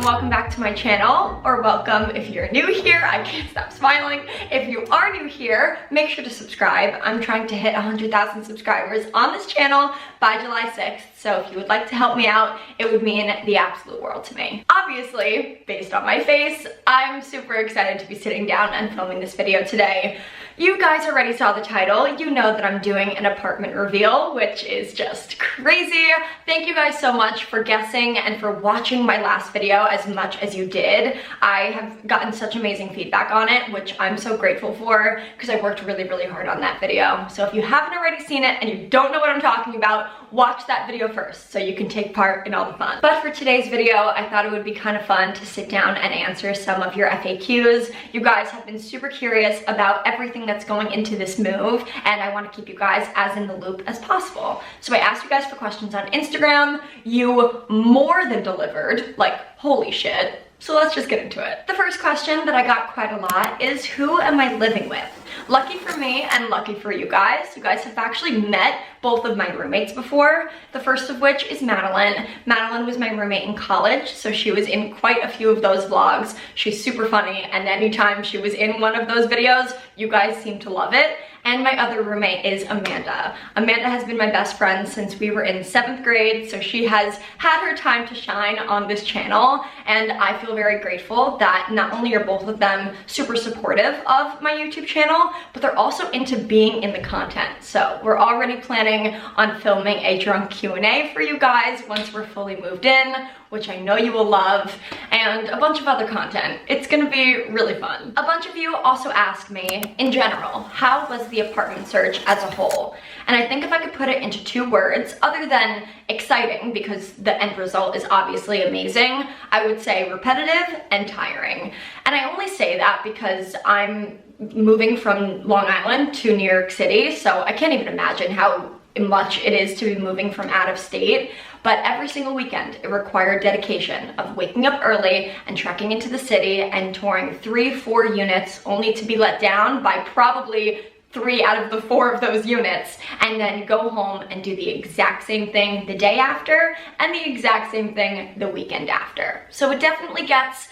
and welcome back to my channel, or welcome if you're new here. I can't stop smiling. If you are new here, make sure to subscribe. I'm trying to hit 100,000 subscribers on this channel by July 6th, so if you would like to help me out, it would mean the absolute world to me. Obviously, based on my face, I'm super excited to be sitting down and filming this video today. You guys already saw the title. You know that I'm doing an apartment reveal, which is just crazy. Thank you guys so much for guessing and for watching my last video as much as you did. I have gotten such amazing feedback on it, which I'm so grateful for because I worked really, really hard on that video. So if you haven't already seen it and you don't know what I'm talking about, watch that video first so you can take part in all the fun. But for today's video, I thought it would be kind of fun to sit down and answer some of your FAQs. You guys have been super curious about everything that's going into this move, and I want to keep you guys as in the loop as possible. So I asked you guys for questions on Instagram. You more than delivered, like holy shit. So let's just get into it. The first question that I got quite a lot is, who am I living with? Lucky for me and lucky for you guys have actually met both of my roommates before. The first of which is Madeline. Madeline was my roommate in college, so she was in quite a few of those vlogs. She's super funny, and anytime she was in one of those videos, you guys seem to love it. And my other roommate is Amanda. Amanda has been my best friend since we were in 7th grade, so she has had her time to shine on this channel, and I feel very grateful that not only are both of them super supportive of my YouTube channel, but they're also into being in the content. So we're already planning on filming a drunk Q&A for you guys once we're fully moved in, which I know you will love, and a bunch of other content. It's gonna be really fun. A bunch of you also asked me, in general, how was the apartment search as a whole? And I think if I could put it into 2 words, other than exciting, because the end result is obviously amazing, I would say repetitive and tiring. And I only say that because I'm moving from Long Island to New York City, so I can't even imagine how much it is to be moving from out of state. But every single weekend, it required dedication of waking up early and trekking into the city and touring 3-4 units, only to be let down by probably 3 out of the 4 of those units, and then go home and do the exact same thing the day after and the exact same thing the weekend after. So it definitely gets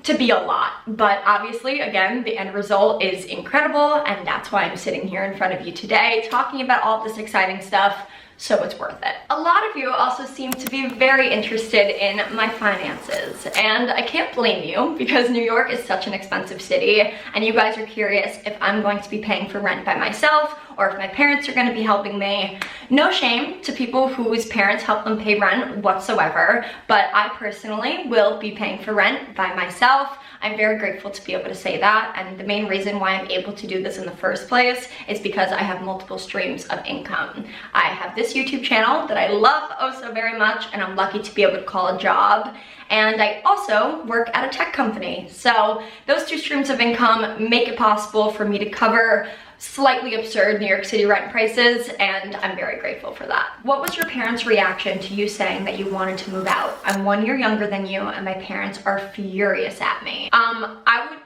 to be a lot, but obviously, again, the end result is incredible, and that's why I'm sitting here in front of you today talking about all this exciting stuff. So it's worth it. A lot of you also seem to be very interested in my finances, and I can't blame you because New York is such an expensive city, and you guys are curious if I'm going to be paying for rent by myself or if my parents are going to be helping me. No shame to people whose parents help them pay rent whatsoever, but I personally will be paying for rent by myself. I'm very grateful to be able to say that, and the main reason why I'm able to do this in the first place is because I have multiple streams of income. I have this YouTube channel that I love oh so very much, and I'm lucky to be able to call a job, and I also work at a tech company. So those 2 streams of income make it possible for me to cover slightly absurd New York City rent prices, and I'm very grateful for that. What was your parents' reaction to you saying that you wanted to move out? I'm 1 year younger than you, and my parents are furious at me. I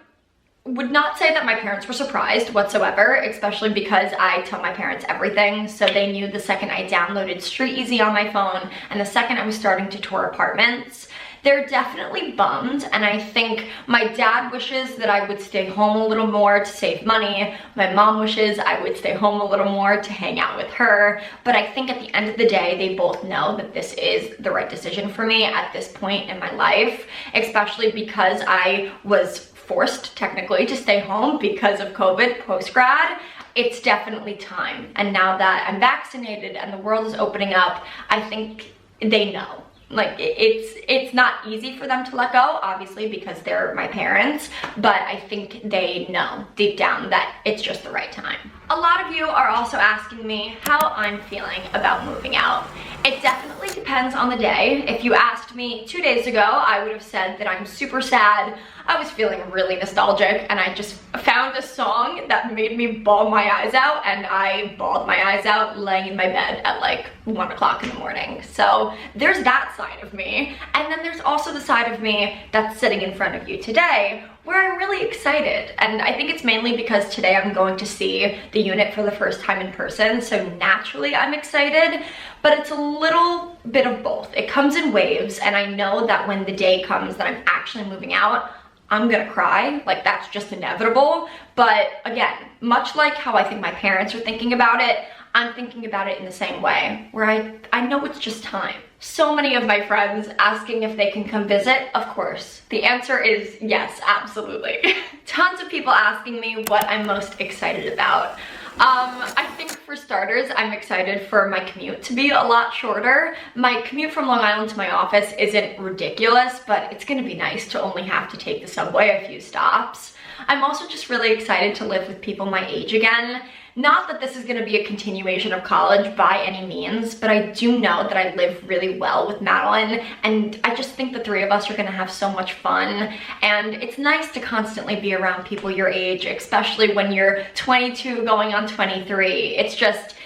would not say that my parents were surprised whatsoever, especially because I tell my parents everything, so they knew the second I downloaded Street Easy on my phone and the second I was starting to tour apartments. They're definitely bummed, and I think my dad wishes that I would stay home a little more to save money. My mom wishes I would stay home a little more to hang out with her, but I think at the end of the day, they both know that this is the right decision for me at this point in my life, especially because I was forced technically to stay home because of COVID post-grad. It's definitely time, and now that I'm vaccinated and the world is opening up, I think they know. Like, it's not easy for them to let go, obviously, because they're my parents, but I think they know deep down that it's just the right time. A lot of you are also asking me how I'm feeling about moving out. It definitely depends on the day. If you asked me 2 days ago, I would have said that I'm super sad. I was feeling really nostalgic, and I just found a song that made me bawl my eyes out, and I bawled my eyes out laying in my bed at like 1 o'clock in the morning. So there's that side of me. And then there's also the side of me that's sitting in front of you today, where I'm really excited. And I think it's mainly because today I'm going to see the unit for the first time in person. So naturally I'm excited, but it's a little bit of both. It comes in waves, and I know that when the day comes that I'm actually moving out, I'm gonna cry. Like, that's just inevitable. But again, much like how I think my parents are thinking about it, I'm thinking about it in the same way, where I know it's just time. So many of my friends asking if they can come visit. Of course. The answer is yes, absolutely. Tons of people asking me what I'm most excited about. I think for starters, I'm excited for my commute to be a lot shorter. My commute from Long Island to my office isn't ridiculous, but it's gonna be nice to only have to take the subway a few stops. I'm also just really excited to live with people my age again. Not that this is gonna be a continuation of college by any means, but I do know that I live really well with Madeline, and I just think the three of us are gonna have so much fun. And it's nice to constantly be around people your age, especially when you're 22 going on 23. It's just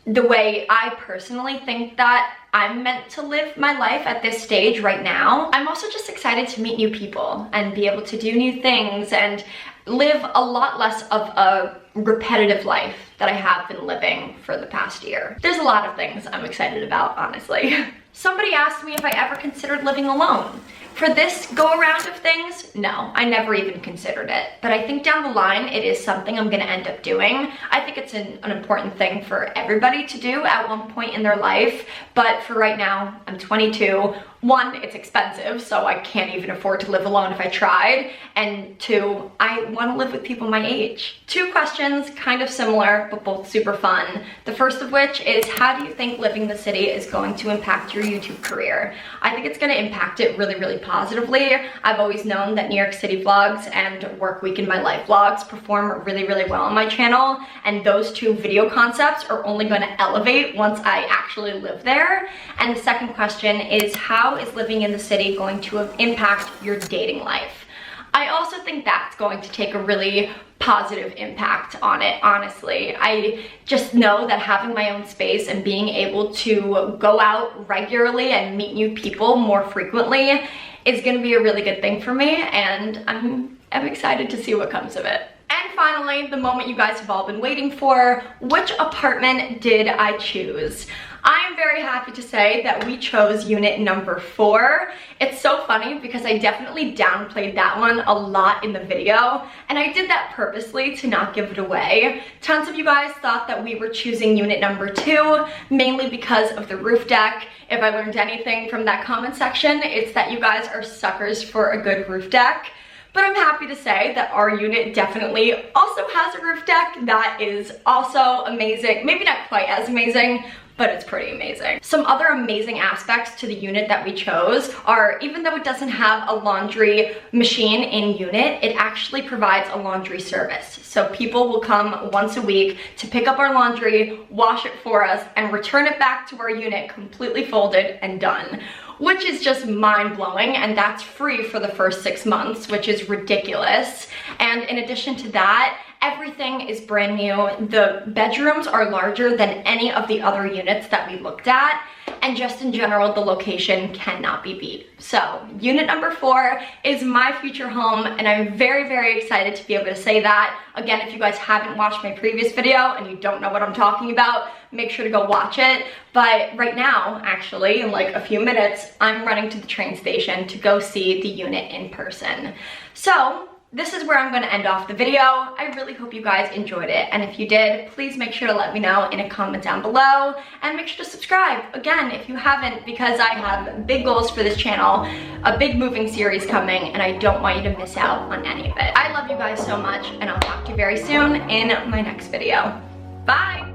the way I personally think that I'm meant to live my life at this stage right now. I'm also just excited to meet new people and be able to do new things and live a lot less of a repetitive life that I have been living for the past year. There's a lot of things I'm excited about, honestly. Somebody asked me if I ever considered living alone. For this go around of things, no, I never even considered it. But I think down the line, it is something I'm gonna end up doing. I think it's an important thing for everybody to do at one point in their life. But for right now, I'm 22. One, it's expensive, so I can't even afford to live alone if I tried. And two, I wanna live with people my age. Two questions, kind of similar, but both super fun. The first of which is, how do you think living in the city is going to impact your YouTube career? I think it's gonna impact it really, really positively. I've always known that New York City vlogs and Work Week in My Life vlogs perform really, really well on my channel. And those two video concepts are only gonna elevate once I actually live there. And the second question is, how is living in the city going to impact your dating life? I also think that's going to take a really positive impact on it, honestly. I just know that having my own space and being able to go out regularly and meet new people more frequently is gonna be a really good thing for me, and I'm excited to see what comes of it. And finally, the moment you guys have all been waiting for, which apartment did I choose? I am very happy to say that we chose unit number 4. It's so funny because I definitely downplayed that one a lot in the video, and I did that purposely to not give it away. Tons of you guys thought that we were choosing unit number 2, mainly because of the roof deck. If I learned anything from that comment section, it's that you guys are suckers for a good roof deck. But I'm happy to say that our unit definitely also has a roof deck that is also amazing. Maybe not quite as amazing, but it's pretty amazing. Some other amazing aspects to the unit that we chose are, even though it doesn't have a laundry machine in unit, it actually provides a laundry service. So people will come once a week to pick up our laundry, wash it for us, and return it back to our unit completely folded and done, which is just mind-blowing, and that's free for the first 6 months, which is ridiculous. And in addition to that, everything is brand new. The bedrooms are larger than any of the other units that we looked at, and just in general, the location cannot be beat. So unit number 4 is my future home, and I'm very, very excited to be able to say that. Again, if you guys haven't watched my previous video and you don't know what I'm talking about, make sure to go watch it. But right now, actually, in like a few minutes, I'm running to the train station to go see the unit in person. So this is where I'm going to end off the video. I really hope you guys enjoyed it, and if you did, please make sure to let me know in a comment down below, and make sure to subscribe again if you haven't, because I have big goals for this channel, a big moving series coming, and I don't want you to miss out on any of it. I love you guys so much, and I'll talk to you very soon in my next video. Bye!